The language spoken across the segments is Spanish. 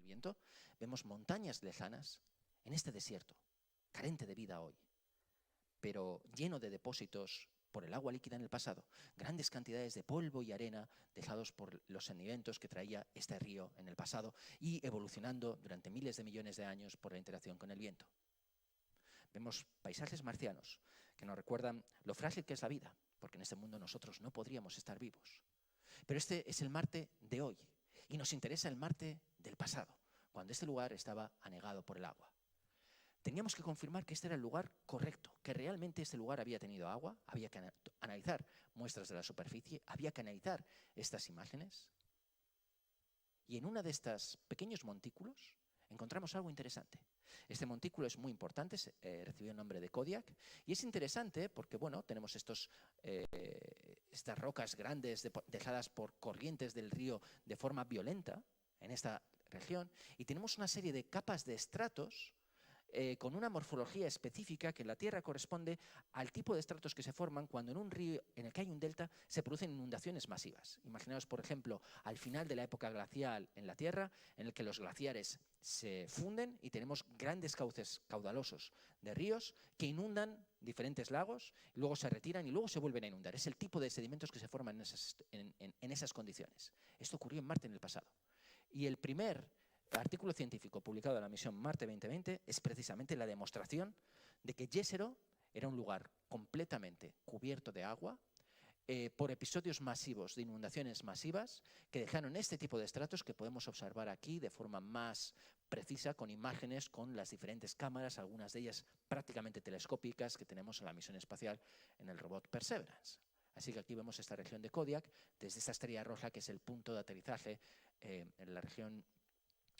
viento. Vemos montañas lejanas en este desierto, carente de vida hoy, pero lleno de depósitos por el agua líquida en el pasado, grandes cantidades de polvo y arena dejados por los sedimentos que traía este río en el pasado y evolucionando durante miles de millones de años por la interacción con el viento. Vemos paisajes marcianos que nos recuerdan lo frágil que es la vida, porque en este mundo nosotros no podríamos estar vivos. Pero este es el Marte de hoy y nos interesa el Marte del pasado, cuando este lugar estaba anegado por el agua. Teníamos que confirmar que este era el lugar correcto, que realmente este lugar había tenido agua, había que analizar muestras de la superficie, había que analizar estas imágenes. Y en uno de estos pequeños montículos encontramos algo interesante. Este montículo es muy importante, recibió el nombre de Kodiak, y es interesante porque, bueno, tenemos estas rocas grandes dejadas por corrientes del río de forma violenta en esta región, y tenemos una serie de capas de estratos con una morfología específica que en la Tierra corresponde al tipo de estratos que se forman cuando en un río en el que hay un delta se producen inundaciones masivas. Imaginaos, por ejemplo, al final de la época glacial en la Tierra, en el que los glaciares se funden y tenemos grandes cauces caudalosos de ríos que inundan diferentes lagos, luego se retiran y luego se vuelven a inundar. Es el tipo de sedimentos que se forman en esas condiciones. Esto ocurrió en Marte en el pasado. Y el primer artículo científico publicado en la misión Marte 2020 es precisamente la demostración de que Jezero era un lugar completamente cubierto de agua por episodios masivos de inundaciones masivas que dejaron este tipo de estratos que podemos observar aquí de forma más precisa con imágenes con las diferentes cámaras, algunas de ellas prácticamente telescópicas que tenemos en la misión espacial en el robot Perseverance. Así que aquí vemos esta región de Kodiak desde esta estrella roja que es el punto de aterrizaje en la región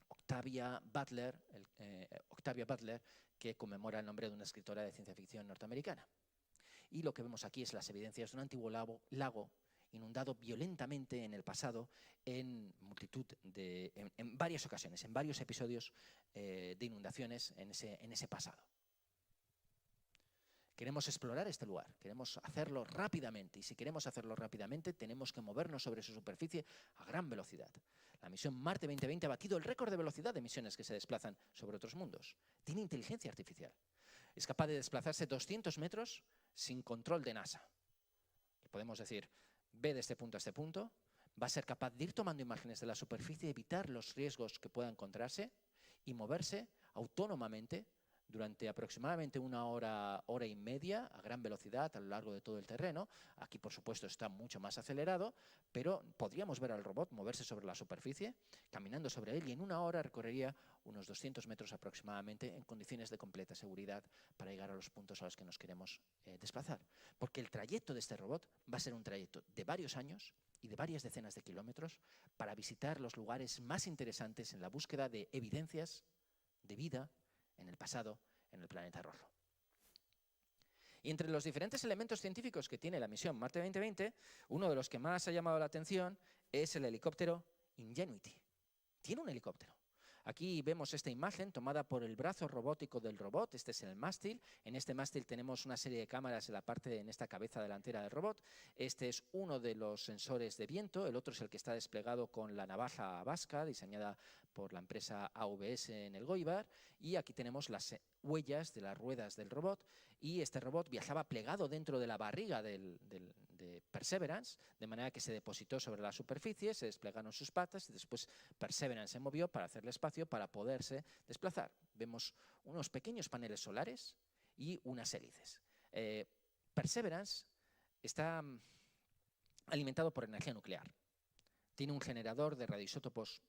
Octavia Butler, que conmemora el nombre de una escritora de ciencia ficción norteamericana. Y lo que vemos aquí es las evidencias de un antiguo lago inundado violentamente en el pasado en varias ocasiones, en varios episodios de inundaciones en ese pasado. Queremos explorar este lugar, queremos hacerlo rápidamente, y si queremos hacerlo rápidamente tenemos que movernos sobre su superficie a gran velocidad. La misión Marte 2020 ha batido el récord de velocidad de misiones que se desplazan sobre otros mundos. Tiene inteligencia artificial. Es capaz de desplazarse 200 metros sin control de NASA. Podemos decir, ve de este punto a este punto, va a ser capaz de ir tomando imágenes de la superficie, evitar los riesgos que pueda encontrarse y moverse autónomamente durante aproximadamente una hora, hora y media a gran velocidad a lo largo de todo el terreno. Aquí, por supuesto, está mucho más acelerado, pero podríamos ver al robot moverse sobre la superficie, caminando sobre él, y en una hora recorrería unos 200 metros aproximadamente en condiciones de completa seguridad para llegar a los puntos a los que nos queremos desplazar. Porque el trayecto de este robot va a ser un trayecto de varios años y de varias decenas de kilómetros para visitar los lugares más interesantes en la búsqueda de evidencias de vida en el pasado en el planeta rojo. Y entre los diferentes elementos científicos que tiene la misión Marte 2020, uno de los que más ha llamado la atención es el helicóptero Ingenuity. Tiene un helicóptero. Aquí vemos esta imagen tomada por el brazo robótico del robot. Este es el mástil. En este mástil tenemos una serie de cámaras en esta cabeza delantera del robot. Este es uno de los sensores de viento. El otro es el que está desplegado con la navaja vasca, diseñada por la empresa AVS en el Goibar. Y aquí tenemos las huellas de las ruedas del robot. Y este robot viajaba plegado dentro de la barriga de Perseverance, de manera que se depositó sobre la superficie, se desplegaron sus patas y después Perseverance se movió para hacerle espacio para poderse desplazar. Vemos unos pequeños paneles solares y unas hélices. Perseverance está alimentado por energía nuclear. Tiene un generador de radioisótopos,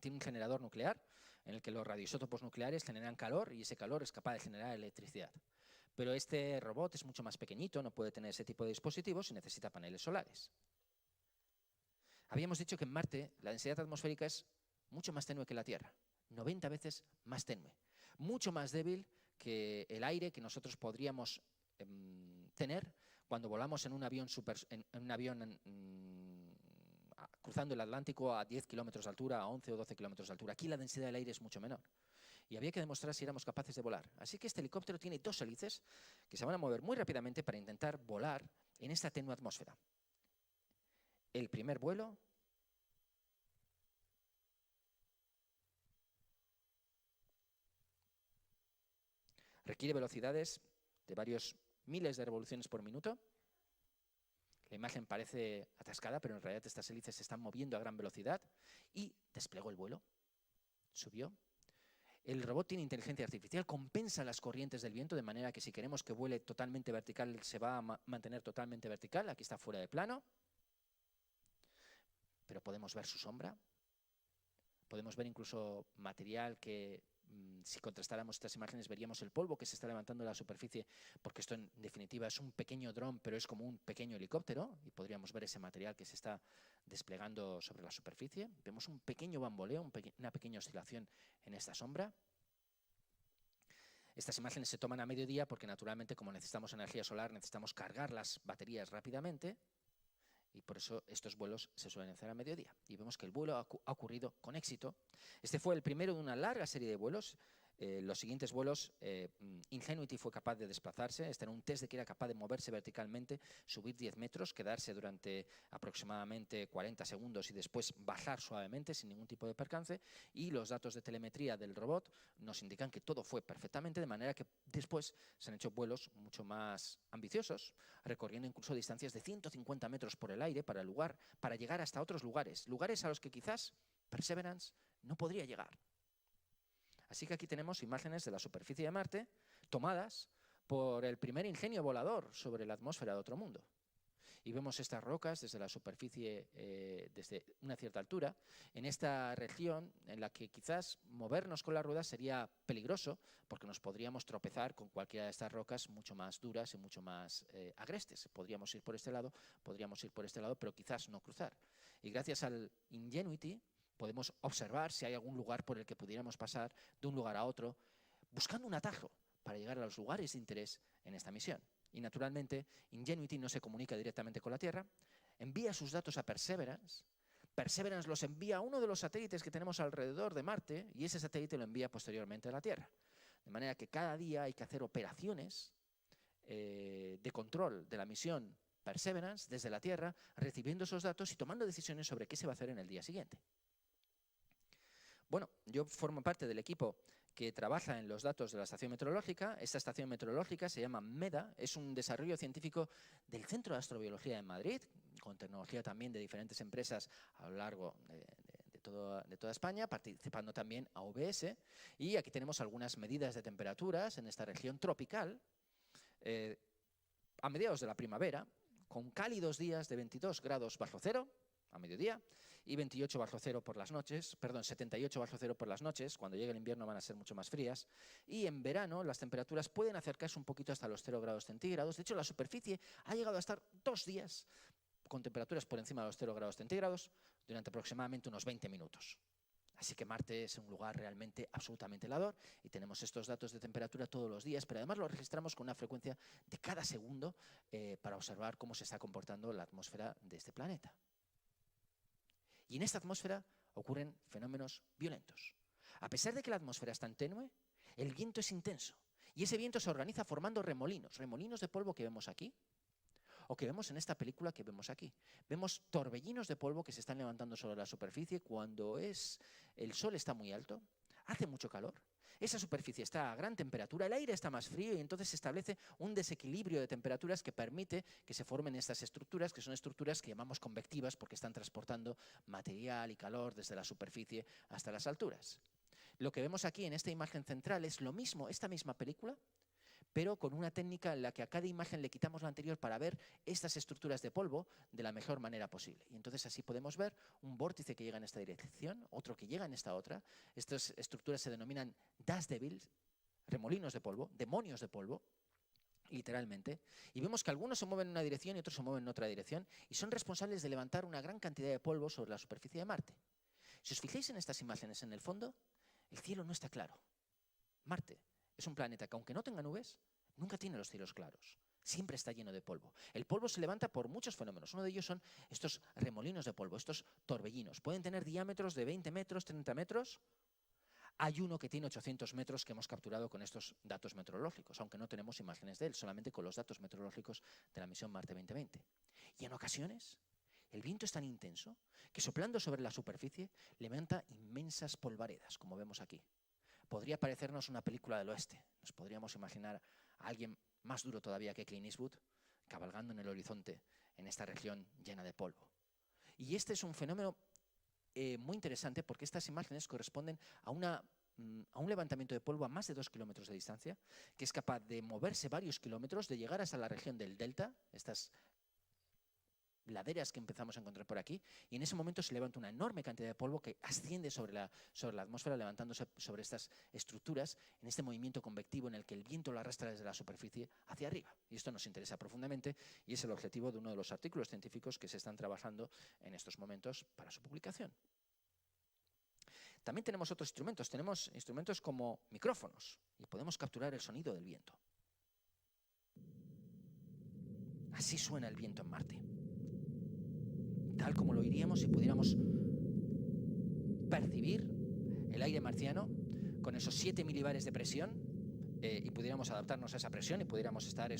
tiene un generador nuclear en el que los radioisótopos nucleares generan calor y ese calor es capaz de generar electricidad. Pero este robot es mucho más pequeñito, no puede tener ese tipo de dispositivos y necesita paneles solares. Habíamos dicho que en Marte la densidad atmosférica es mucho más tenue que la Tierra, 90 veces más tenue, mucho más débil que el aire que nosotros podríamos tener cuando volamos en un avión, cruzando el Atlántico a 10 kilómetros de altura, a 11 o 12 kilómetros de altura. Aquí la densidad del aire es mucho menor. Y había que demostrar si éramos capaces de volar. Así que este helicóptero tiene dos hélices que se van a mover muy rápidamente para intentar volar en esta tenue atmósfera. El primer vuelo Requiere velocidades de varios miles de revoluciones por minuto. La imagen parece atascada, pero en realidad estas hélices se están moviendo a gran velocidad y desplegó el vuelo, subió. El robot tiene inteligencia artificial, compensa las corrientes del viento, de manera que si queremos que vuele totalmente vertical, se va a mantener totalmente vertical. Aquí está fuera de plano, pero podemos ver su sombra. Podemos ver incluso material que, si contrastáramos estas imágenes, veríamos el polvo que se está levantando de la superficie, porque esto en definitiva es un pequeño dron, pero es como un pequeño helicóptero, y podríamos ver ese material que se está desplegando sobre la superficie. Vemos un pequeño bamboleo, una pequeña oscilación en esta sombra. Estas imágenes se toman a mediodía porque naturalmente, como necesitamos energía solar, necesitamos cargar las baterías rápidamente, y por eso estos vuelos se suelen hacer a mediodía. Y vemos que el vuelo ha ocurrido con éxito. Este fue el primero de una larga serie de vuelos. Los siguientes vuelos, Ingenuity fue capaz de desplazarse. Este era un test de que era capaz de moverse verticalmente, subir 10 metros, quedarse durante aproximadamente 40 segundos y después bajar suavemente sin ningún tipo de percance. Y los datos de telemetría del robot nos indican que todo fue perfectamente, de manera que después se han hecho vuelos mucho más ambiciosos, recorriendo incluso distancias de 150 metros por el aire para llegar hasta otros lugares a los que quizás Perseverance no podría llegar. Así que aquí tenemos imágenes de la superficie de Marte tomadas por el primer ingenio volador sobre la atmósfera de otro mundo. Y vemos estas rocas desde la superficie, desde una cierta altura, en esta región en la que quizás movernos con las ruedas sería peligroso, porque nos podríamos tropezar con cualquiera de estas rocas mucho más duras y mucho más agrestes. Podríamos ir por este lado, pero quizás no cruzar. Y gracias al Ingenuity podemos observar si hay algún lugar por el que pudiéramos pasar de un lugar a otro, buscando un atajo para llegar a los lugares de interés en esta misión. Y naturalmente, Ingenuity no se comunica directamente con la Tierra, envía sus datos a Perseverance, Perseverance los envía a uno de los satélites que tenemos alrededor de Marte y ese satélite lo envía posteriormente a la Tierra. De manera que cada día hay que hacer operaciones de control de la misión Perseverance desde la Tierra, recibiendo esos datos y tomando decisiones sobre qué se va a hacer en el día siguiente. Bueno, yo formo parte del equipo que trabaja en los datos de la estación meteorológica. Esta estación meteorológica se llama MEDA, es un desarrollo científico del Centro de Astrobiología de Madrid, con tecnología también de diferentes empresas a lo largo de toda España, participando también AVS. Y aquí tenemos algunas medidas de temperaturas en esta región tropical, a mediados de la primavera, con cálidos días de 22 grados bajo cero a mediodía, y 28 bajo cero por las noches, 78 bajo cero por las noches. Cuando llegue el invierno van a ser mucho más frías. Y en verano las temperaturas pueden acercarse un poquito hasta los 0 grados centígrados. De hecho, la superficie ha llegado a estar 2 días con temperaturas por encima de los 0 grados centígrados durante aproximadamente unos 20 minutos. Así que Marte es un lugar realmente absolutamente helador y tenemos estos datos de temperatura todos los días, pero además los registramos con una frecuencia de cada segundo para observar cómo se está comportando la atmósfera de este planeta. Y en esta atmósfera ocurren fenómenos violentos. A pesar de que la atmósfera es tan tenue, el viento es intenso. Y ese viento se organiza formando remolinos de polvo que vemos aquí, o que vemos en esta película que vemos aquí. Vemos torbellinos de polvo que se están levantando sobre la superficie cuando el sol está muy alto, hace mucho calor. Esa superficie está a gran temperatura, el aire está más frío y entonces se establece un desequilibrio de temperaturas que permite que se formen estas estructuras, que son estructuras que llamamos convectivas porque están transportando material y calor desde la superficie hasta las alturas. Lo que vemos aquí en esta imagen central es lo mismo, esta misma película, pero con una técnica en la que a cada imagen le quitamos la anterior para ver estas estructuras de polvo de la mejor manera posible. Y entonces así podemos ver un vórtice que llega en esta dirección, otro que llega en esta otra. Estas estructuras se denominan dust devils, remolinos de polvo, demonios de polvo, literalmente. Y vemos que algunos se mueven en una dirección y otros se mueven en otra dirección y son responsables de levantar una gran cantidad de polvo sobre la superficie de Marte. Si os fijáis en estas imágenes en el fondo, el cielo no está claro. Marte es un planeta que, aunque no tenga nubes, nunca tiene los cielos claros. Siempre está lleno de polvo. El polvo se levanta por muchos fenómenos. Uno de ellos son estos remolinos de polvo, estos torbellinos. Pueden tener diámetros de 20 metros, 30 metros. Hay uno que tiene 800 metros que hemos capturado con estos datos meteorológicos, aunque no tenemos imágenes de él, solamente con los datos meteorológicos de la misión Marte 2020. Y en ocasiones, el viento es tan intenso que soplando sobre la superficie levanta inmensas polvaredas, como vemos aquí. podría parecernos una película del oeste. Nos podríamos imaginar a alguien más duro todavía que Clint Eastwood cabalgando en el horizonte en esta región llena de polvo. Y este es un fenómeno muy interesante porque estas imágenes corresponden a un levantamiento de polvo a más de 2 kilómetros de distancia, que es capaz de moverse varios kilómetros, de llegar hasta la región del delta, estas laderas que empezamos a encontrar por aquí, y en ese momento se levanta una enorme cantidad de polvo que asciende sobre la atmósfera, levantándose sobre estas estructuras en este movimiento convectivo en el que el viento lo arrastra desde la superficie hacia arriba. Y esto nos interesa profundamente y es el objetivo de uno de los artículos científicos que se están trabajando en estos momentos para su publicación. También tenemos otros instrumentos. Tenemos instrumentos como micrófonos y podemos capturar el sonido del viento. Así suena el viento en Marte. Tal como lo oiríamos si pudiéramos percibir el aire marciano con esos 7 milibares de presión y pudiéramos adaptarnos a esa presión y pudiéramos estar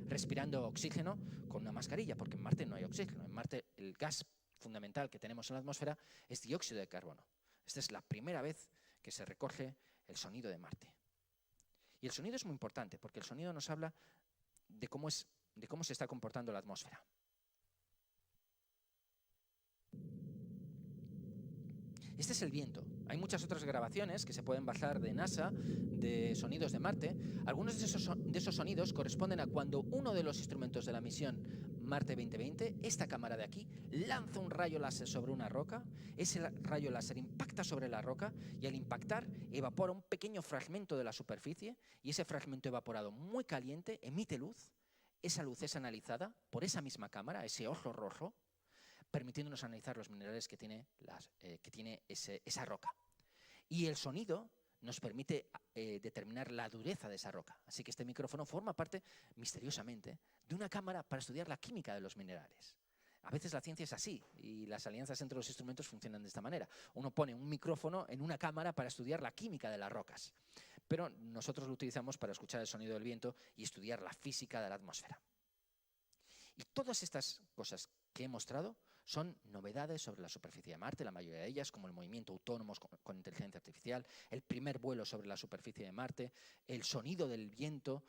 respirando oxígeno con una mascarilla, porque en Marte no hay oxígeno. En Marte el gas fundamental que tenemos en la atmósfera es dióxido de carbono. Esta es la primera vez que se recoge el sonido de Marte. Y el sonido es muy importante porque el sonido nos habla de cómo se está comportando la atmósfera. Este es el viento. Hay muchas otras grabaciones que se pueden bajar de NASA, de sonidos de Marte. Algunos de esos sonidos corresponden a cuando uno de los instrumentos de la misión Marte 2020, esta cámara de aquí, lanza un rayo láser sobre una roca. Ese rayo láser impacta sobre la roca y al impactar evapora un pequeño fragmento de la superficie y ese fragmento evaporado muy caliente emite luz. Esa luz es analizada por esa misma cámara, ese ojo rojo, permitiéndonos analizar los minerales que tiene esa roca. Y el sonido nos permite determinar la dureza de esa roca. Así que este micrófono forma parte, misteriosamente, de una cámara para estudiar la química de los minerales. A veces la ciencia es así y las alianzas entre los instrumentos funcionan de esta manera. Uno pone un micrófono en una cámara para estudiar la química de las rocas, pero nosotros lo utilizamos para escuchar el sonido del viento y estudiar la física de la atmósfera. Y todas estas cosas que he mostrado son novedades sobre la superficie de Marte, la mayoría de ellas, como el movimiento autónomo con inteligencia artificial, el primer vuelo sobre la superficie de Marte, el sonido del viento.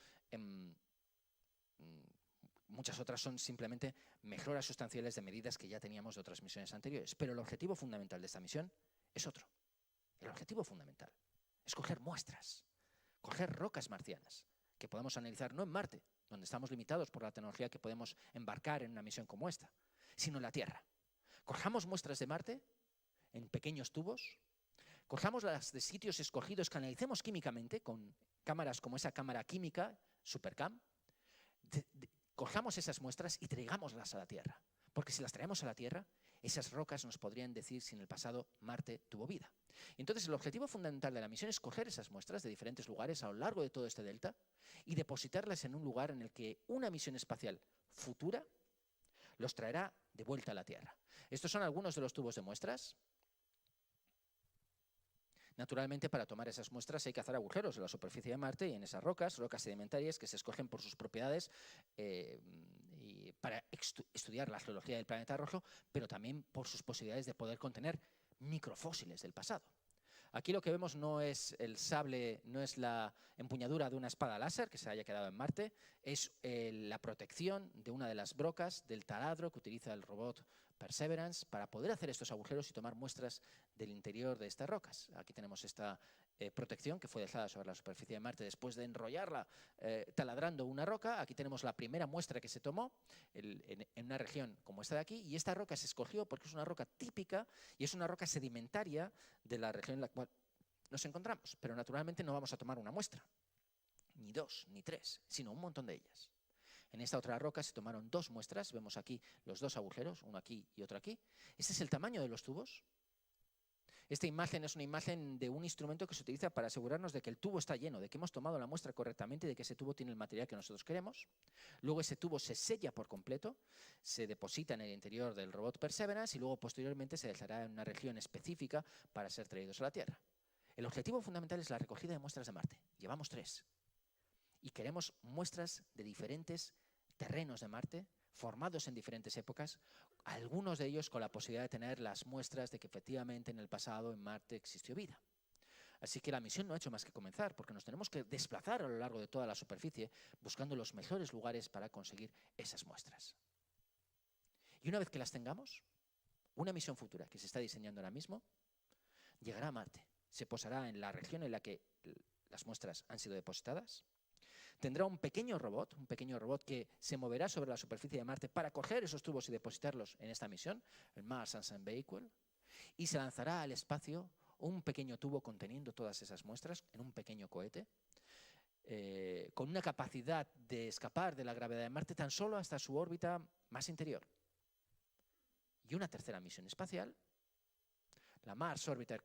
Muchas otras son simplemente mejoras sustanciales de medidas que ya teníamos de otras misiones anteriores. Pero el objetivo fundamental de esta misión es otro. El objetivo fundamental es coger muestras, coger rocas marcianas que podamos analizar no en Marte, donde estamos limitados por la tecnología que podemos embarcar en una misión como esta, sino en la Tierra. Cojamos muestras de Marte en pequeños tubos, cojamos las de sitios escogidos que analicemos químicamente con cámaras como esa cámara química, Supercam, cojamos esas muestras y traigámoslas a la Tierra. Porque si las traemos a la Tierra, esas rocas nos podrían decir si en el pasado Marte tuvo vida. Entonces el objetivo fundamental de la misión es coger esas muestras de diferentes lugares a lo largo de todo este delta y depositarlas en un lugar en el que una misión espacial futura los traerá de vuelta a la Tierra. Estos son algunos de los tubos de muestras. Naturalmente, para tomar esas muestras hay que hacer agujeros en la superficie de Marte y en esas rocas sedimentarias que se escogen por sus propiedades y para estudiar la geología del planeta rojo, pero también por sus posibilidades de poder contener microfósiles del pasado. Aquí lo que vemos no es el sable, no es la empuñadura de una espada láser que se haya quedado en Marte, es la protección de una de las brocas del taladro que utiliza el robot Perseverance para poder hacer estos agujeros y tomar muestras del interior de estas rocas. Aquí tenemos esta protección que fue dejada sobre la superficie de Marte después de enrollarla taladrando una roca. Aquí tenemos la primera muestra que se tomó en una región como esta de aquí, y esta roca se escogió porque es una roca típica y es una roca sedimentaria de la región en la cual nos encontramos. Pero naturalmente no vamos a tomar una muestra, ni dos, ni tres, sino un montón de ellas. En esta otra roca se tomaron 2 muestras, vemos aquí los 2 agujeros, uno aquí y otro aquí. Este es el tamaño de los tubos. Esta imagen es una imagen de un instrumento que se utiliza para asegurarnos de que el tubo está lleno, de que hemos tomado la muestra correctamente y de que ese tubo tiene el material que nosotros queremos. Luego ese tubo se sella por completo, se deposita en el interior del robot Perseverance y luego posteriormente se dejará en una región específica para ser traídos a la Tierra. El objetivo fundamental es la recogida de muestras de Marte. Llevamos 3. Y queremos muestras de diferentes terrenos de Marte, formados en diferentes épocas, algunos de ellos con la posibilidad de tener las muestras de que efectivamente en el pasado en Marte existió vida. Así que la misión no ha hecho más que comenzar, porque nos tenemos que desplazar a lo largo de toda la superficie buscando los mejores lugares para conseguir esas muestras. Y una vez que las tengamos, una misión futura que se está diseñando ahora mismo llegará a Marte, se posará en la región en la que las muestras han sido depositadas, tendrá un pequeño robot que se moverá sobre la superficie de Marte para coger esos tubos y depositarlos en esta misión, el Mars Anson Vehicle, y se lanzará al espacio un pequeño tubo conteniendo todas esas muestras en un pequeño cohete, con una capacidad de escapar de la gravedad de Marte tan solo hasta su órbita más interior. Y una tercera misión espacial, la Mars Orbiter,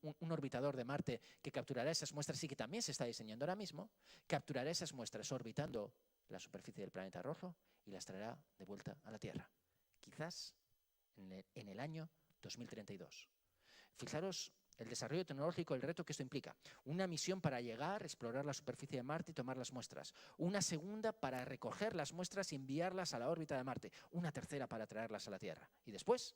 un orbitador de Marte que capturará esas muestras y que también se está diseñando ahora mismo, capturará esas muestras orbitando la superficie del planeta rojo y las traerá de vuelta a la Tierra, quizás en el año 2032. Fijaros el desarrollo tecnológico, el reto que esto implica. Una misión para llegar, explorar la superficie de Marte y tomar las muestras. Una segunda para recoger las muestras y enviarlas a la órbita de Marte. Una tercera para traerlas a la Tierra. Y después,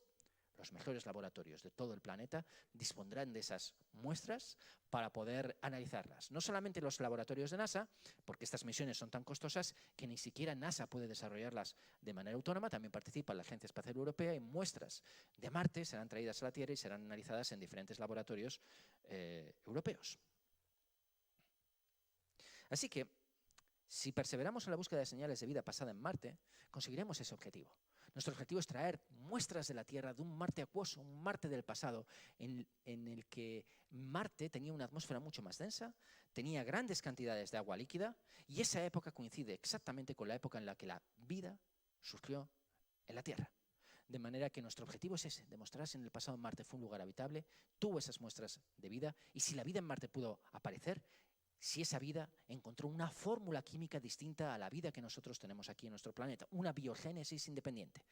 los mejores laboratorios de todo el planeta dispondrán de esas muestras para poder analizarlas. No solamente los laboratorios de NASA, porque estas misiones son tan costosas que ni siquiera NASA puede desarrollarlas de manera autónoma, también participa la Agencia Espacial Europea y muestras de Marte serán traídas a la Tierra y serán analizadas en diferentes laboratorios europeos. Así que, si perseveramos en la búsqueda de señales de vida pasada en Marte, conseguiremos ese objetivo. Nuestro objetivo es traer muestras de la Tierra de un Marte acuoso, un Marte del pasado, en el que Marte tenía una atmósfera mucho más densa, tenía grandes cantidades de agua líquida, y esa época coincide exactamente con la época en la que la vida surgió en la Tierra. De manera que nuestro objetivo es ese, demostrar si en el pasado Marte fue un lugar habitable, tuvo esas muestras de vida, y si la vida en Marte pudo aparecer, si esa vida encontró una fórmula química distinta a la vida que nosotros tenemos aquí en nuestro planeta, una biogénesis independiente.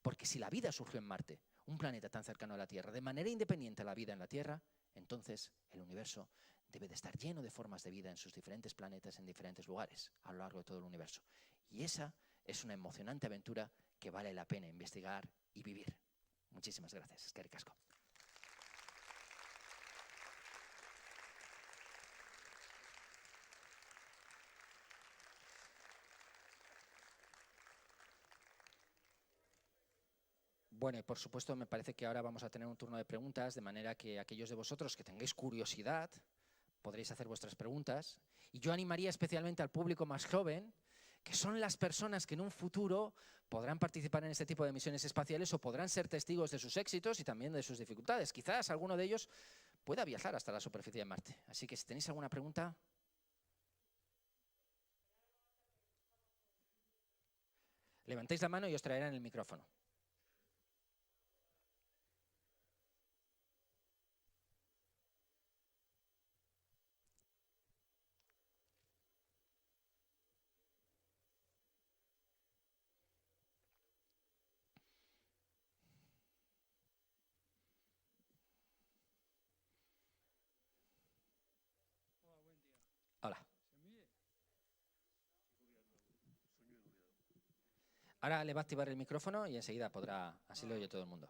Porque si la vida surgió en Marte, un planeta tan cercano a la Tierra, de manera independiente a la vida en la Tierra, entonces el universo debe de estar lleno de formas de vida en sus diferentes planetas, en diferentes lugares, a lo largo de todo el universo. Y esa es una emocionante aventura que vale la pena investigar y vivir. Muchísimas gracias. Eskerrik asko. Bueno, y por supuesto me parece que ahora vamos a tener un turno de preguntas, de manera que aquellos de vosotros que tengáis curiosidad podréis hacer vuestras preguntas. Y yo animaría especialmente al público más joven, que son las personas que en un futuro podrán participar en este tipo de misiones espaciales o podrán ser testigos de sus éxitos y también de sus dificultades. Quizás alguno de ellos pueda viajar hasta la superficie de Marte. Así que si tenéis alguna pregunta... levantéis la mano y os traerán el micrófono. Hola. Ahora le va a activar el micrófono y enseguida podrá, así lo oye todo el mundo.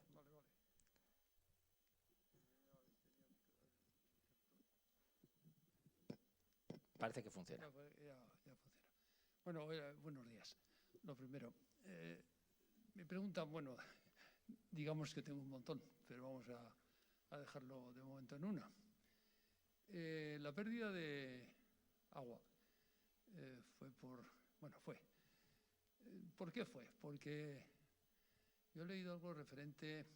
Parece que funciona. Ya funciona. Bueno, buenos días. Lo primero, me preguntan, bueno, digamos que tengo un montón, pero vamos a dejarlo de momento en una. La pérdida de agua ¿por qué fue? Porque yo he leído algo referente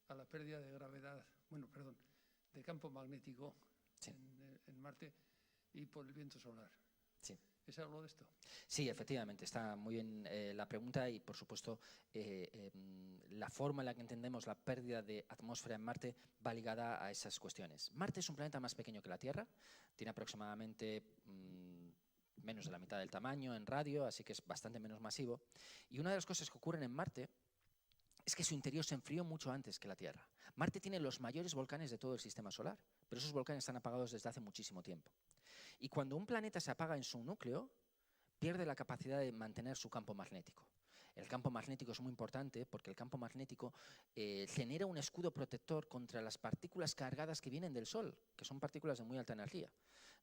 a la pérdida de gravedad, de campo magnético sí. en Marte y por el viento solar. Sí. ¿Es algo de esto? Sí, efectivamente, está muy bien la pregunta y, por supuesto, la forma en la que entendemos la pérdida de atmósfera en Marte va ligada a esas cuestiones. Marte es un planeta más pequeño que la Tierra, tiene aproximadamente menos de la mitad del tamaño en radio, así que es bastante menos masivo. Y una de las cosas que ocurren en Marte es que su interior se enfrió mucho antes que la Tierra. Marte tiene los mayores volcanes de todo el sistema solar, pero esos volcanes están apagados desde hace muchísimo tiempo. Y cuando un planeta se apaga en su núcleo, pierde la capacidad de mantener su campo magnético. El campo magnético es muy importante porque el campo magnético genera un escudo protector contra las partículas cargadas que vienen del Sol, que son partículas de muy alta energía.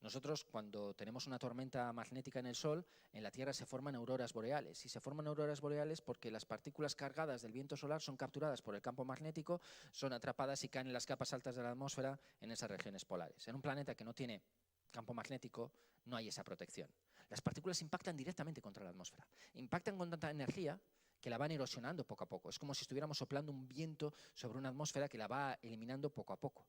Nosotros, cuando tenemos una tormenta magnética en el Sol, en la Tierra se forman auroras boreales. Y se forman auroras boreales porque las partículas cargadas del viento solar son capturadas por el campo magnético, son atrapadas y caen en las capas altas de la atmósfera en esas regiones polares. En un planeta que no tiene campo magnético, no hay esa protección. Las partículas impactan directamente contra la atmósfera. Impactan con tanta energía que la van erosionando poco a poco. Es como si estuviéramos soplando un viento sobre una atmósfera que la va eliminando poco a poco.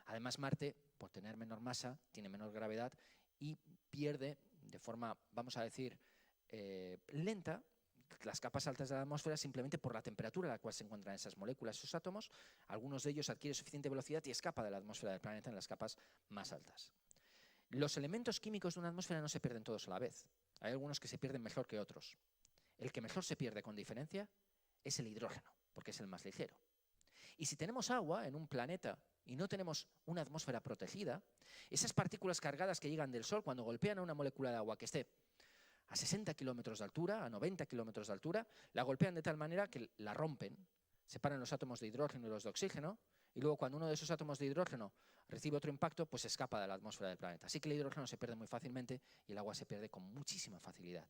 Además, Marte, por tener menor masa, tiene menor gravedad y pierde de forma, vamos a decir, lenta las capas altas de la atmósfera simplemente por la temperatura a la cual se encuentran esas moléculas, esos átomos. Algunos de ellos adquieren suficiente velocidad y escapa de la atmósfera del planeta en las capas más altas. Los elementos químicos de una atmósfera no se pierden todos a la vez. Hay algunos que se pierden mejor que otros. El que mejor se pierde con diferencia es el hidrógeno, porque es el más ligero. Y si tenemos agua en un planeta y no tenemos una atmósfera protegida, esas partículas cargadas que llegan del Sol cuando golpean a una molécula de agua que esté a 60 kilómetros de altura, a 90 kilómetros de altura, la golpean de tal manera que la rompen, separan los átomos de hidrógeno y los de oxígeno, y luego cuando uno de esos átomos de hidrógeno recibe otro impacto, pues escapa de la atmósfera del planeta. Así que el hidrógeno se pierde muy fácilmente y el agua se pierde con muchísima facilidad.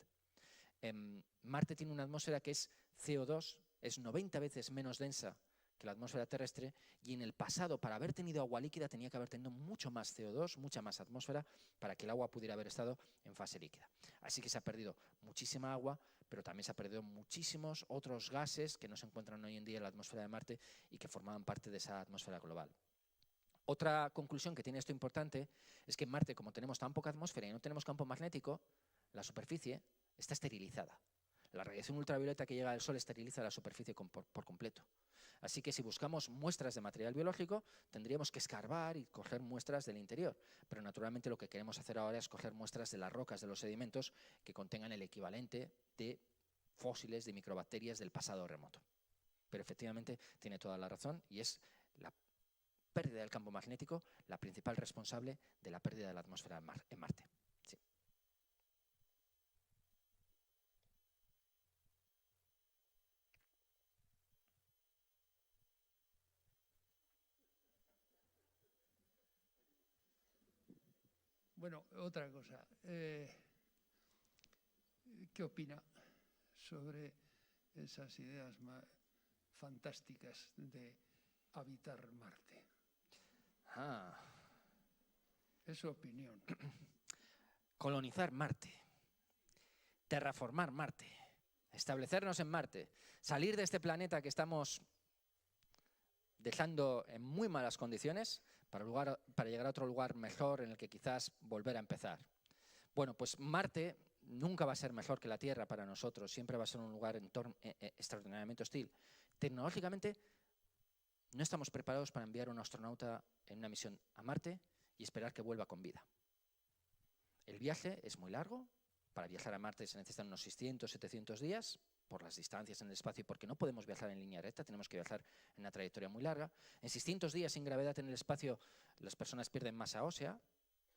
Marte tiene una atmósfera que es CO2, es 90 veces menos densa que la atmósfera terrestre, y en el pasado, para haber tenido agua líquida, tenía que haber tenido mucho más CO2, mucha más atmósfera, para que el agua pudiera haber estado en fase líquida. Así que se ha perdido muchísima agua, pero también se ha perdido muchísimos otros gases que no se encuentran hoy en día en la atmósfera de Marte y que formaban parte de esa atmósfera global. Otra conclusión que tiene esto importante es que en Marte, como tenemos tan poca atmósfera y no tenemos campo magnético, la superficie está esterilizada. La radiación ultravioleta que llega del Sol esteriliza la superficie por completo. Así que si buscamos muestras de material biológico, tendríamos que escarbar y coger muestras del interior. Pero naturalmente lo que queremos hacer ahora es coger muestras de las rocas, de los sedimentos, que contengan el equivalente de fósiles de microbacterias del pasado remoto. Pero efectivamente tiene toda la razón y es la pérdida del campo magnético la principal responsable de la pérdida de la atmósfera en Marte. Sí. Bueno, otra cosa. ¿Qué opina sobre esas ideas fantásticas de habitar Marte? Es su opinión. Colonizar Marte, terraformar Marte, establecernos en Marte, salir de este planeta que estamos dejando en muy malas condiciones para llegar a otro lugar mejor en el que quizás volver a empezar. Bueno, pues Marte nunca va a ser mejor que la Tierra para nosotros, siempre va a ser un lugar extraordinariamente hostil. Tecnológicamente no estamos preparados para enviar a un astronauta en una misión a Marte y esperar que vuelva con vida. El viaje es muy largo. Para viajar a Marte se necesitan unos 600, 700 días por las distancias en el espacio y porque no podemos viajar en línea recta, tenemos que viajar en una trayectoria muy larga. En 600 días sin gravedad en el espacio las personas pierden masa ósea,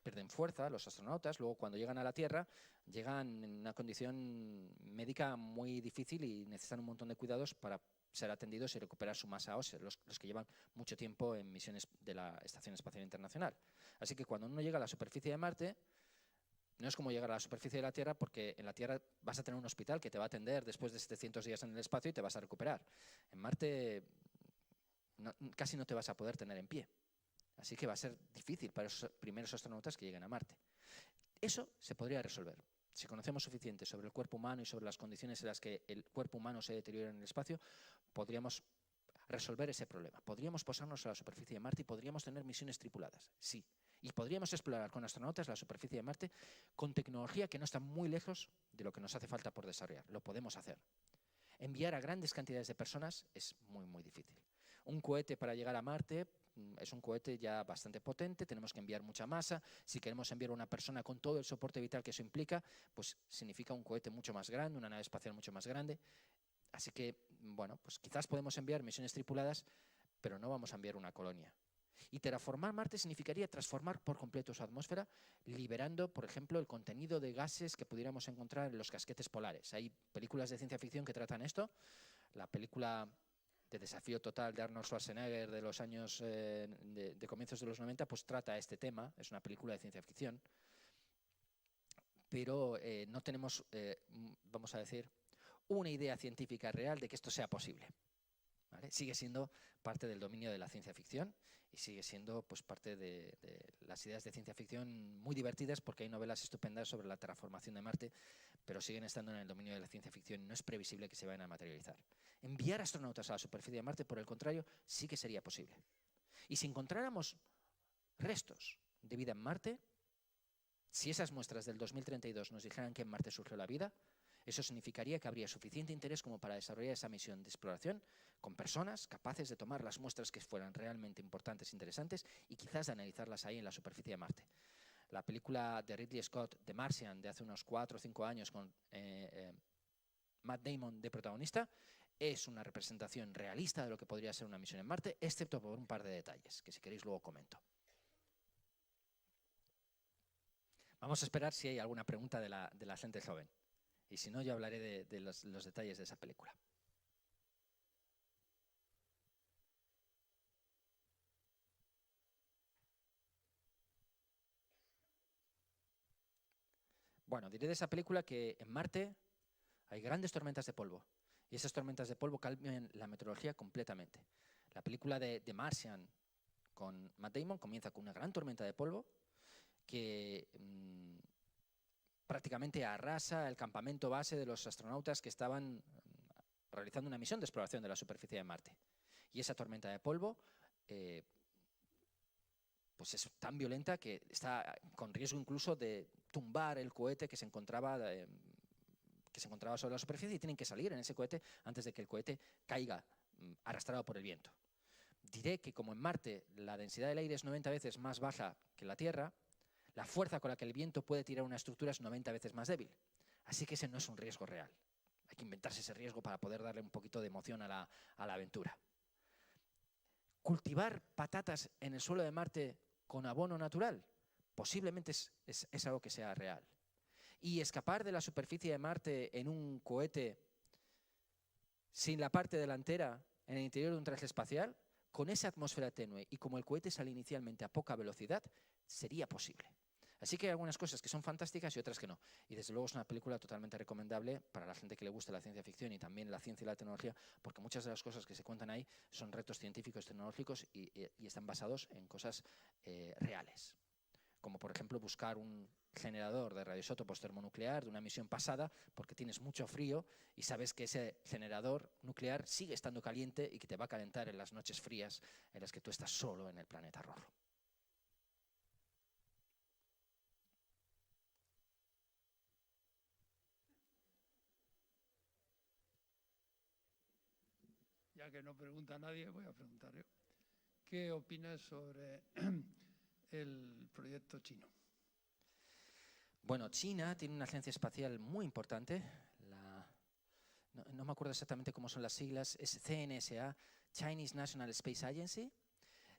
pierden fuerza, los astronautas. Luego cuando llegan a la Tierra llegan en una condición médica muy difícil y necesitan un montón de cuidados para ser atendidos y recuperar su masa ósea, los que llevan mucho tiempo en misiones de la Estación Espacial Internacional. Así que cuando uno llega a la superficie de Marte, no es como llegar a la superficie de la Tierra, porque en la Tierra vas a tener un hospital que te va a atender después de 700 días en el espacio y te vas a recuperar. En Marte casi no te vas a poder tener en pie. Así que va a ser difícil para esos primeros astronautas que lleguen a Marte. Eso se podría resolver. Si conocemos suficiente sobre el cuerpo humano y sobre las condiciones en las que el cuerpo humano se deteriora en el espacio, podríamos resolver ese problema. Podríamos posarnos a la superficie de Marte y podríamos tener misiones tripuladas, sí. Y podríamos explorar con astronautas la superficie de Marte con tecnología que no está muy lejos de lo que nos hace falta por desarrollar. Lo podemos hacer. Enviar a grandes cantidades de personas es muy, muy difícil. Un cohete para llegar a Marte es un cohete ya bastante potente, tenemos que enviar mucha masa. Si queremos enviar a una persona con todo el soporte vital que eso implica, pues significa un cohete mucho más grande, una nave espacial mucho más grande. Así que, bueno, pues quizás podemos enviar misiones tripuladas, pero no vamos a enviar una colonia. Y terraformar Marte significaría transformar por completo su atmósfera, liberando, por ejemplo, el contenido de gases que pudiéramos encontrar en los casquetes polares. Hay películas de ciencia ficción que tratan esto. La película de Desafío Total de Arnold Schwarzenegger de los años de comienzos de los 90, pues trata este tema. Es una película de ciencia ficción. Pero no tenemos, vamos a decir, una idea científica real de que esto sea posible. ¿Vale? Sigue siendo parte del dominio de la ciencia ficción y sigue siendo pues, parte de las ideas de ciencia ficción muy divertidas, porque hay novelas estupendas sobre la terraformación de Marte, pero siguen estando en el dominio de la ciencia ficción y no es previsible que se vayan a materializar. Enviar astronautas a la superficie de Marte, por el contrario, sí que sería posible. Y si encontráramos restos de vida en Marte, si esas muestras del 2032 nos dijeran que en Marte surgió la vida, eso significaría que habría suficiente interés como para desarrollar esa misión de exploración con personas capaces de tomar las muestras que fueran realmente importantes e interesantes y quizás de analizarlas ahí en la superficie de Marte. La película de Ridley Scott, The Martian, de hace unos 4 o 5 años con Matt Damon de protagonista, es una representación realista de lo que podría ser una misión en Marte, excepto por un par de detalles, que si queréis luego comento. Vamos a esperar si hay alguna pregunta de la gente joven. Y si no, yo hablaré de los detalles de esa película. Bueno, diré de esa película que en Marte hay grandes tormentas de polvo. Y esas tormentas de polvo cambian la meteorología completamente. La película de The Martian con Matt Damon comienza con una gran tormenta de polvo que prácticamente arrasa el campamento base de los astronautas que estaban realizando una misión de exploración de la superficie de Marte. Y esa tormenta de polvo pues es tan violenta que está con riesgo incluso de tumbar el cohete que se encontraba sobre la superficie, y tienen que salir en ese cohete antes de que el cohete caiga arrastrado por el viento. Diré que como en Marte la densidad del aire es 90 veces más baja que en la Tierra, la fuerza con la que el viento puede tirar una estructura es 90 veces más débil. Así que ese no es un riesgo real. Hay que inventarse ese riesgo para poder darle un poquito de emoción a la aventura. Cultivar patatas en el suelo de Marte con abono natural posiblemente es algo que sea real. Y escapar de la superficie de Marte en un cohete sin la parte delantera en el interior de un traje espacial, con esa atmósfera tenue y como el cohete sale inicialmente a poca velocidad, sería posible. Así que hay algunas cosas que son fantásticas y otras que no. Y desde luego es una película totalmente recomendable para la gente que le gusta la ciencia ficción y también la ciencia y la tecnología, porque muchas de las cosas que se cuentan ahí son retos científicos, tecnológicos y están basados en cosas reales. Como por ejemplo buscar un generador de radioisótopos termonuclear de una misión pasada porque tienes mucho frío y sabes que ese generador nuclear sigue estando caliente y que te va a calentar en las noches frías en las que tú estás solo en el planeta rojo. Ya que no pregunta nadie, voy a preguntar yo. ¿Qué opinas sobre el proyecto chino? Bueno, China tiene una agencia espacial muy importante, no me acuerdo exactamente cómo son las siglas, es CNSA, Chinese National Space Agency,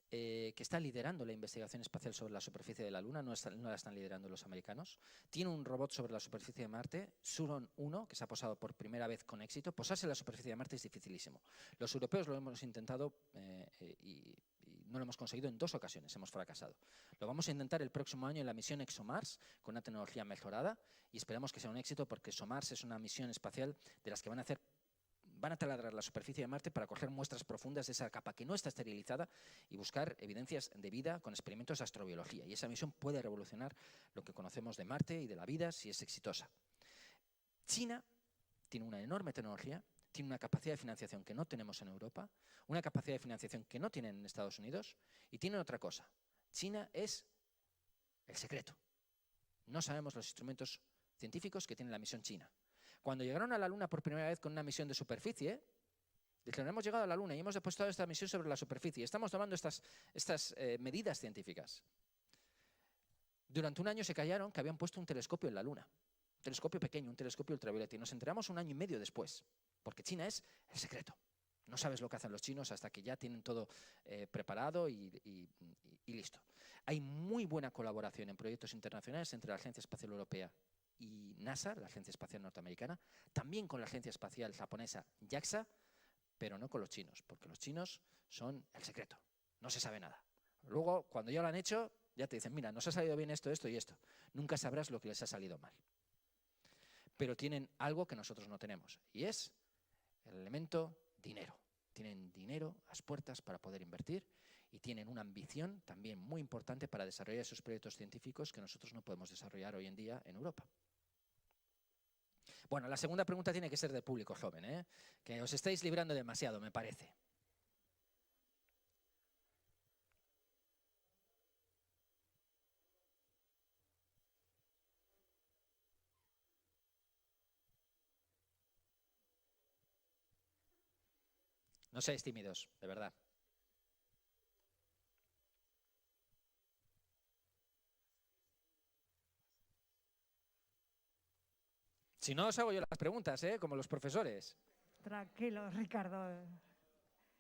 que está liderando la investigación espacial sobre la superficie de la Luna, no la están liderando los americanos. Tiene un robot sobre la superficie de Marte, Suron 1, que se ha posado por primera vez con éxito. Posarse en la superficie de Marte es dificilísimo. Los europeos lo hemos intentado y no lo hemos conseguido en 2 ocasiones, hemos fracasado. Lo vamos a intentar el próximo año en la misión ExoMars, con una tecnología mejorada, y esperamos que sea un éxito porque ExoMars es una misión espacial de las que van a taladrar la superficie de Marte para coger muestras profundas de esa capa que no está esterilizada y buscar evidencias de vida con experimentos de astrobiología. Y esa misión puede revolucionar lo que conocemos de Marte y de la vida si es exitosa. China tiene una enorme tecnología, tiene una capacidad de financiación que no tenemos en Europa, una capacidad de financiación que no tienen en Estados Unidos, y tienen otra cosa. China es el secreto. No sabemos los instrumentos científicos que tiene la misión china. Cuando llegaron a la Luna por primera vez con una misión de superficie, dijeron, hemos llegado a la Luna y hemos depositado esta misión sobre la superficie. Estamos tomando estas medidas científicas. Durante un año se callaron que habían puesto un telescopio en la Luna. Un telescopio pequeño, un telescopio ultravioleta. Y nos enteramos 1 año y medio después, porque China es el secreto. No sabes lo que hacen los chinos hasta que ya tienen todo preparado y listo. Hay muy buena colaboración en proyectos internacionales entre la Agencia Espacial Europea y NASA, la Agencia Espacial Norteamericana, también con la Agencia Espacial Japonesa JAXA, pero no con los chinos, porque los chinos son el secreto, no se sabe nada. Luego, cuando ya lo han hecho, ya te dicen, mira, nos ha salido bien esto, esto y esto. Nunca sabrás lo que les ha salido mal. Pero tienen algo que nosotros no tenemos, y es el elemento dinero. Tienen dinero a las puertas para poder invertir y tienen una ambición también muy importante para desarrollar esos proyectos científicos que nosotros no podemos desarrollar hoy en día en Europa. Bueno, la segunda pregunta tiene que ser del público joven, que os estáis librando demasiado, me parece. No seáis tímidos, de verdad. Si no, os hago yo las preguntas, como los profesores. Tranquilo, Ricardo.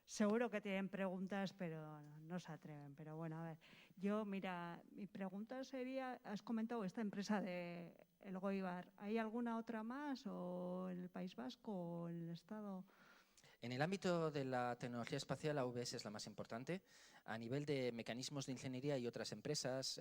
Seguro que tienen preguntas, pero no se atreven. Pero bueno, a ver, yo, mira, mi pregunta sería, has comentado esta empresa de Elgoibar, ¿hay alguna otra más o en el País Vasco o en el Estado? En el ámbito de la tecnología espacial, AWS es la más importante. A nivel de mecanismos de ingeniería hay otras empresas,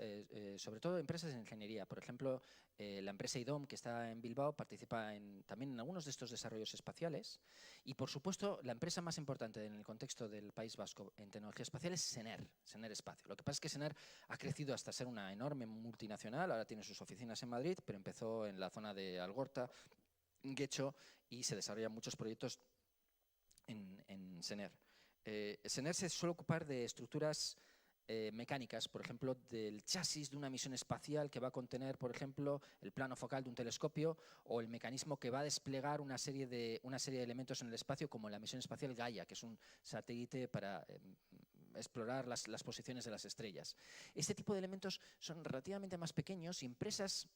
sobre todo empresas de ingeniería. Por ejemplo, la empresa IDOM, que está en Bilbao, participa también en algunos de estos desarrollos espaciales. Y, por supuesto, la empresa más importante en el contexto del País Vasco en tecnología espacial es Sener Espacio. Lo que pasa es que Sener ha crecido hasta ser una enorme multinacional. Ahora tiene sus oficinas en Madrid, pero empezó en la zona de Algorta, Guecho, y se desarrollan muchos proyectos en Sener. Sener se suele ocupar de estructuras mecánicas, por ejemplo, del chasis de una misión espacial que va a contener, por ejemplo, el plano focal de un telescopio o el mecanismo que va a desplegar una serie de elementos en el espacio, como la misión espacial Gaia, que es un satélite para explorar las posiciones de las estrellas. Este tipo de elementos son relativamente más pequeños y empresas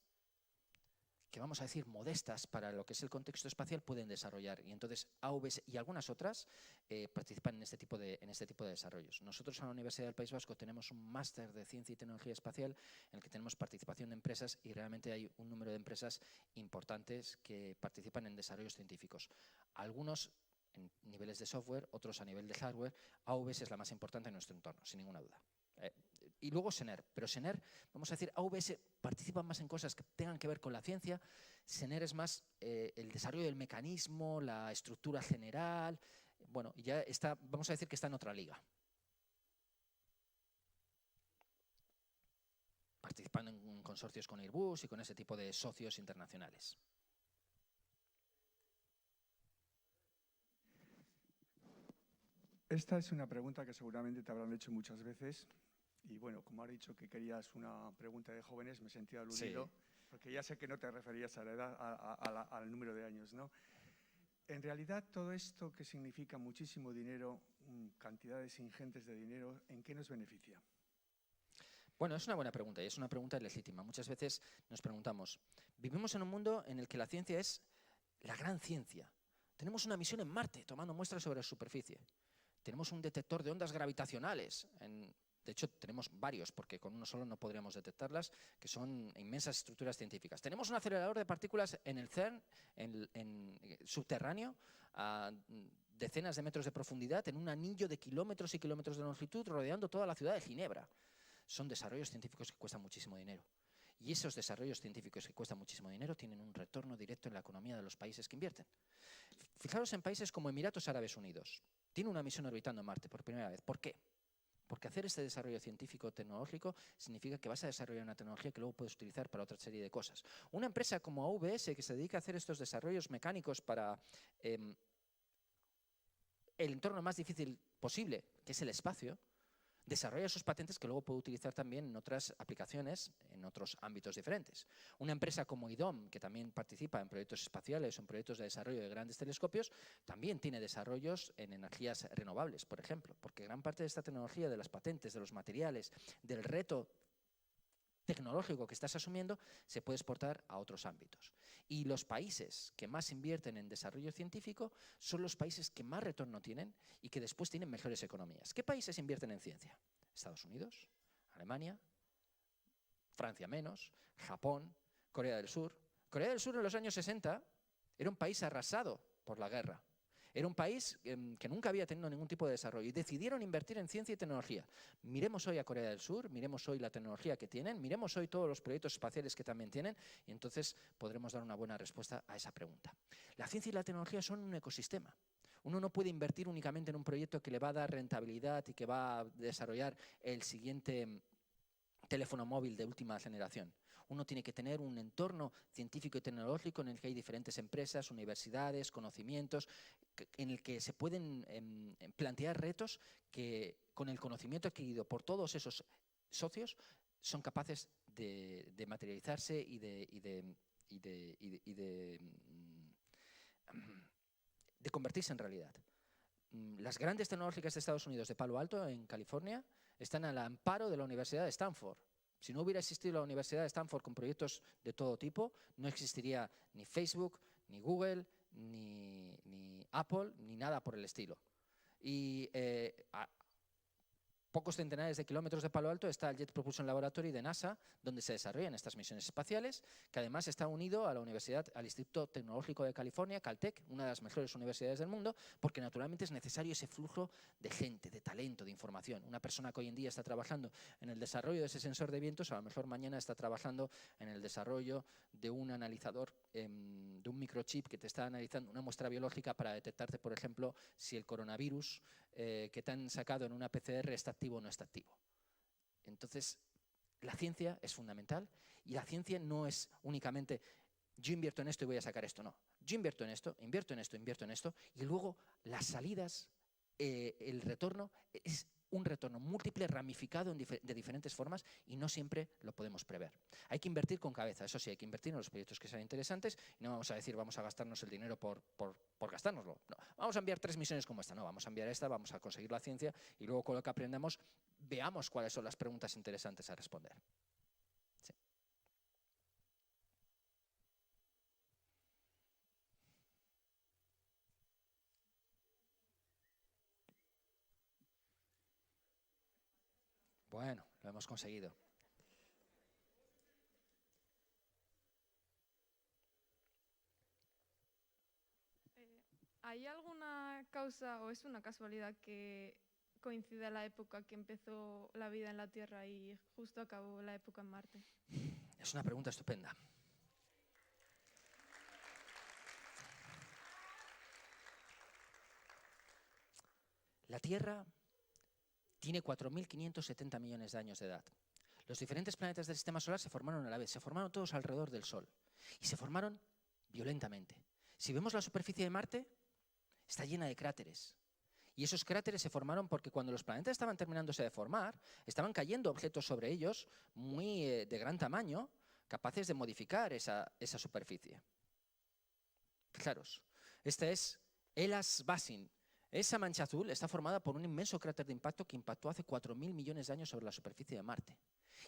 que vamos a decir modestas para lo que es el contexto espacial pueden desarrollar, y entonces AWS y algunas otras participan en este tipo de desarrollos. Nosotros en la Universidad del País Vasco tenemos un máster de Ciencia y Tecnología Espacial en el que tenemos participación de empresas y realmente hay un número de empresas importantes que participan en desarrollos científicos. Algunos en niveles de software, otros a nivel de hardware. AWS es la más importante en nuestro entorno, sin ninguna duda. Y luego Sener, pero Sener, vamos a decir, AWS participa más en cosas que tengan que ver con la ciencia. Sener es más el desarrollo del mecanismo, la estructura general. Bueno, ya está, vamos a decir que está en otra liga. Participando en consorcios con Airbus y con ese tipo de socios internacionales. Esta es una pregunta que seguramente te habrán hecho muchas veces. Y bueno, como has dicho que querías una pregunta de jóvenes, me he sentido aludido, sí, porque ya sé que no te referías a la edad, al número de años, ¿no? En realidad, todo esto que significa muchísimo dinero, cantidades ingentes de dinero, ¿en qué nos beneficia? Bueno, es una buena pregunta y es una pregunta legítima. Muchas veces nos preguntamos, vivimos en un mundo en el que la ciencia es la gran ciencia. Tenemos una misión en Marte tomando muestras sobre la superficie. Tenemos un detector de ondas gravitacionales. De hecho, tenemos varios, porque con uno solo no podríamos detectarlas, que son inmensas estructuras científicas. Tenemos un acelerador de partículas en el CERN, subterráneo, a decenas de metros de profundidad, en un anillo de kilómetros y kilómetros de longitud, rodeando toda la ciudad de Ginebra. Son desarrollos científicos que cuestan muchísimo dinero. Y esos desarrollos científicos que cuestan muchísimo dinero tienen un retorno directo en la economía de los países que invierten. Fijaros en países como Emiratos Árabes Unidos. Tiene una misión orbitando en Marte por primera vez. ¿Por qué? Porque hacer este desarrollo científico-tecnológico significa que vas a desarrollar una tecnología que luego puedes utilizar para otra serie de cosas. Una empresa como AWS, que se dedica a hacer estos desarrollos mecánicos para el entorno más difícil posible, que es el espacio, desarrolla sus patentes que luego puede utilizar también en otras aplicaciones, en otros ámbitos diferentes. Una empresa como IDOM, que también participa en proyectos espaciales o en proyectos de desarrollo de grandes telescopios, también tiene desarrollos en energías renovables, por ejemplo, porque gran parte de esta tecnología, de las patentes, de los materiales, del reto tecnológico que estás asumiendo, se puede exportar a otros ámbitos. Y los países que más invierten en desarrollo científico son los países que más retorno tienen y que después tienen mejores economías. ¿Qué países invierten en ciencia? Estados Unidos, Alemania, Francia menos, Japón, Corea del Sur. Corea del Sur en los años 60 era un país arrasado por la guerra. Era un país que nunca había tenido ningún tipo de desarrollo y decidieron invertir en ciencia y tecnología. Miremos hoy a Corea del Sur, miremos hoy la tecnología que tienen, miremos hoy todos los proyectos espaciales que también tienen y entonces podremos dar una buena respuesta a esa pregunta. La ciencia y la tecnología son un ecosistema. Uno no puede invertir únicamente en un proyecto que le va a dar rentabilidad y que va a desarrollar el siguiente teléfono móvil de última generación. Uno tiene que tener un entorno científico y tecnológico en el que hay diferentes empresas, universidades, conocimientos, en el que se pueden plantear retos que con el conocimiento adquirido por todos esos socios son capaces de materializarse y de convertirse en realidad. Las grandes tecnológicas de Estados Unidos, de Palo Alto, en California, están al amparo de la Universidad de Stanford. Si no hubiera existido la Universidad de Stanford con proyectos de todo tipo, no existiría ni Facebook, ni Google, ni Apple, ni nada por el estilo. Y a pocos centenares de kilómetros de Palo Alto está el Jet Propulsion Laboratory de NASA, donde se desarrollan estas misiones espaciales, que además está unido a la universidad, al Instituto Tecnológico de California, Caltech, una de las mejores universidades del mundo, porque naturalmente es necesario ese flujo de gente, de talento, de información. Una persona que hoy en día está trabajando en el desarrollo de ese sensor de vientos, a lo mejor mañana está trabajando en el desarrollo de un analizador, de un microchip que te está analizando una muestra biológica para detectarte, por ejemplo, si el coronavirus que te han sacado en una PCR está activo o no está activo. Entonces, la ciencia es fundamental y la ciencia no es únicamente yo invierto en esto y voy a sacar esto, no. Yo invierto en esto, invierto en esto, invierto en esto y luego las salidas, el retorno es un retorno múltiple, ramificado de diferentes formas y no siempre lo podemos prever. Hay que invertir con cabeza, eso sí, hay que invertir en los proyectos que sean interesantes y no vamos a decir vamos a gastarnos el dinero por gastárnoslo. No, vamos a enviar 3 misiones como esta, no, vamos a enviar esta, vamos a conseguir la ciencia y luego con lo que aprendamos veamos cuáles son las preguntas interesantes a responder. Sí. Bueno, lo hemos conseguido. ¿Hay alguna causa o es una casualidad que coincide la época que empezó la vida en la Tierra y justo acabó la época en Marte? Es una pregunta estupenda. La Tierra tiene 4.570 millones de años de edad. Los diferentes planetas del sistema solar se formaron a la vez, se formaron todos alrededor del Sol y se formaron violentamente. Si vemos la superficie de Marte, está llena de cráteres. Y esos cráteres se formaron porque cuando los planetas estaban terminándose de formar, estaban cayendo objetos sobre ellos muy de gran tamaño, capaces de modificar esa superficie. Fijaros, esta es Hellas Basin. Esa mancha azul está formada por un inmenso cráter de impacto que impactó hace 4.000 millones de años sobre la superficie de Marte.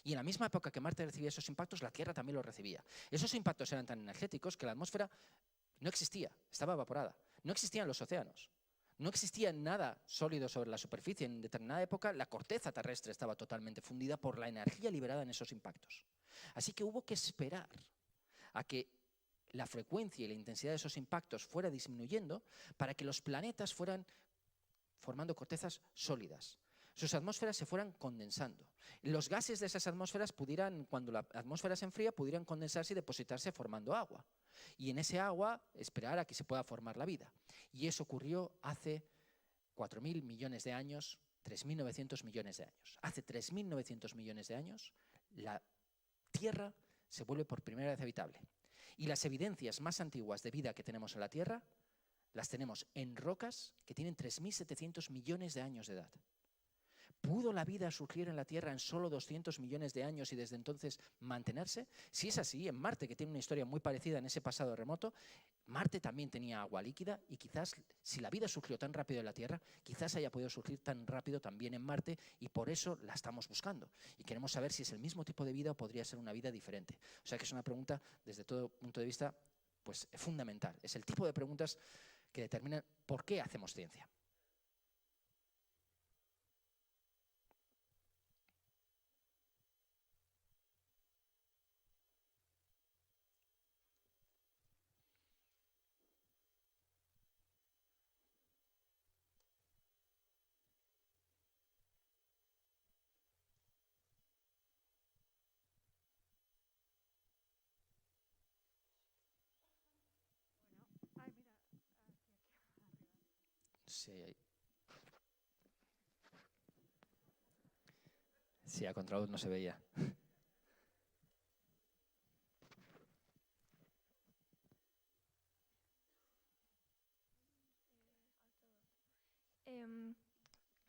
Y en la misma época que Marte recibía esos impactos, la Tierra también los recibía. Esos impactos eran tan energéticos que la atmósfera no existía, estaba evaporada. No existían los océanos. No existía nada sólido sobre la superficie. En determinada época, la corteza terrestre estaba totalmente fundida por la energía liberada en esos impactos. Así que hubo que esperar a que la frecuencia y la intensidad de esos impactos fuera disminuyendo para que los planetas fueran formando cortezas sólidas. Sus atmósferas se fueran condensando. Los gases de esas atmósferas pudieran, cuando la atmósfera se enfría, pudieran condensarse y depositarse formando agua. Y en ese agua esperar a que se pueda formar la vida. Y eso ocurrió hace 4.000 millones de años, 3.900 millones de años. Hace 3.900 millones de años, la Tierra se vuelve por primera vez habitable. Y las evidencias más antiguas de vida que tenemos en la Tierra las tenemos en rocas que tienen 3.700 millones de años de edad. ¿Pudo la vida surgir en la Tierra en solo 200 millones de años y desde entonces mantenerse? Si es así, en Marte, que tiene una historia muy parecida en ese pasado remoto, Marte también tenía agua líquida y quizás, si la vida surgió tan rápido en la Tierra, quizás haya podido surgir tan rápido también en Marte y por eso la estamos buscando. Y queremos saber si es el mismo tipo de vida o podría ser una vida diferente. O sea que es una pregunta, desde todo punto de vista, pues, fundamental. Es el tipo de preguntas que determinan por qué hacemos ciencia. Sí, a contraluz no se veía.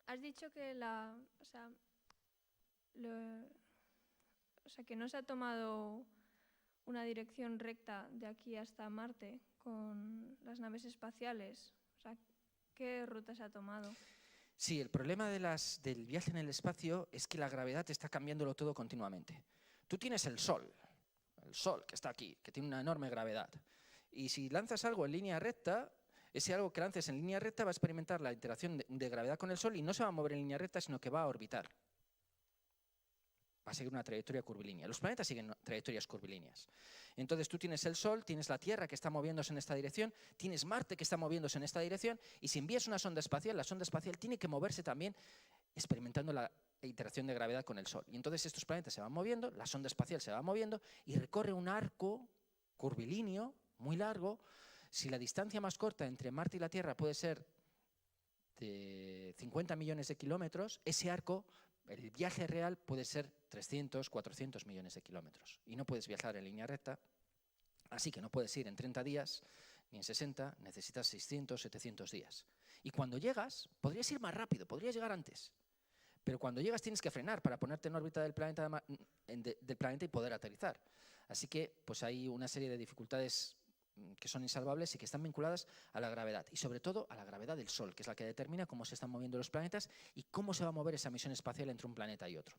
Has dicho que que no se ha tomado una dirección recta de aquí hasta Marte con las naves espaciales. O sea, ¿qué ruta se ha tomado? Sí, el problema del viaje en el espacio es que la gravedad está cambiándolo todo continuamente. Tú tienes el Sol que está aquí, que tiene una enorme gravedad. Y si lanzas algo en línea recta, ese algo que lances en línea recta va a experimentar la interacción de gravedad con el Sol y no se va a mover en línea recta, sino que va a orbitar. Va a seguir una trayectoria curvilínea. Los planetas siguen trayectorias curvilíneas. Entonces tú tienes el Sol, tienes la Tierra que está moviéndose en esta dirección, tienes Marte que está moviéndose en esta dirección, y si envías una sonda espacial, la sonda espacial tiene que moverse también experimentando la interacción de gravedad con el Sol. Y entonces estos planetas se van moviendo, la sonda espacial se va moviendo y recorre un arco curvilíneo muy largo. Si la distancia más corta entre Marte y la Tierra puede ser de 50 millones de kilómetros, ese arco, el viaje real puede ser 300, 400 millones de kilómetros. Y no puedes viajar en línea recta, así que no puedes ir en 30 días ni en 60, necesitas 600, 700 días. Y cuando llegas, podrías ir más rápido, podrías llegar antes. Pero cuando llegas tienes que frenar para ponerte en órbita del planeta y poder aterrizar. Así que pues hay una serie de dificultades que son insalvables y que están vinculadas a la gravedad, y sobre todo a la gravedad del Sol, que es la que determina cómo se están moviendo los planetas y cómo se va a mover esa misión espacial entre un planeta y otro.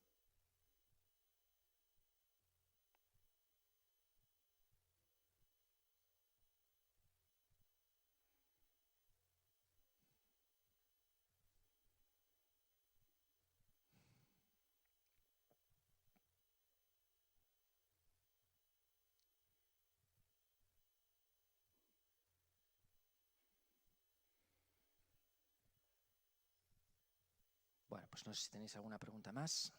Bueno, pues no sé si tenéis alguna pregunta más.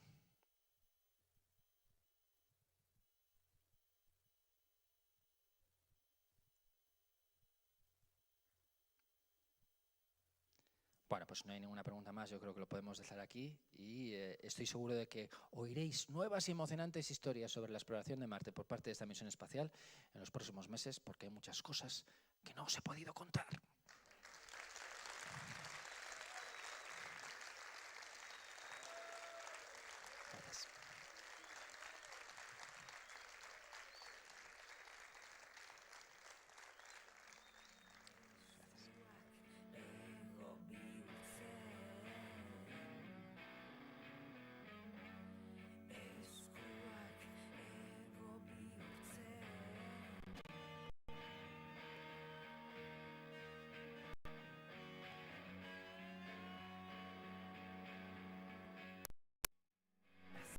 Bueno, pues no hay ninguna pregunta más, yo creo que lo podemos dejar aquí y estoy seguro de que oiréis nuevas y emocionantes historias sobre la exploración de Marte por parte de esta misión espacial en los próximos meses, porque hay muchas cosas que no os he podido contar.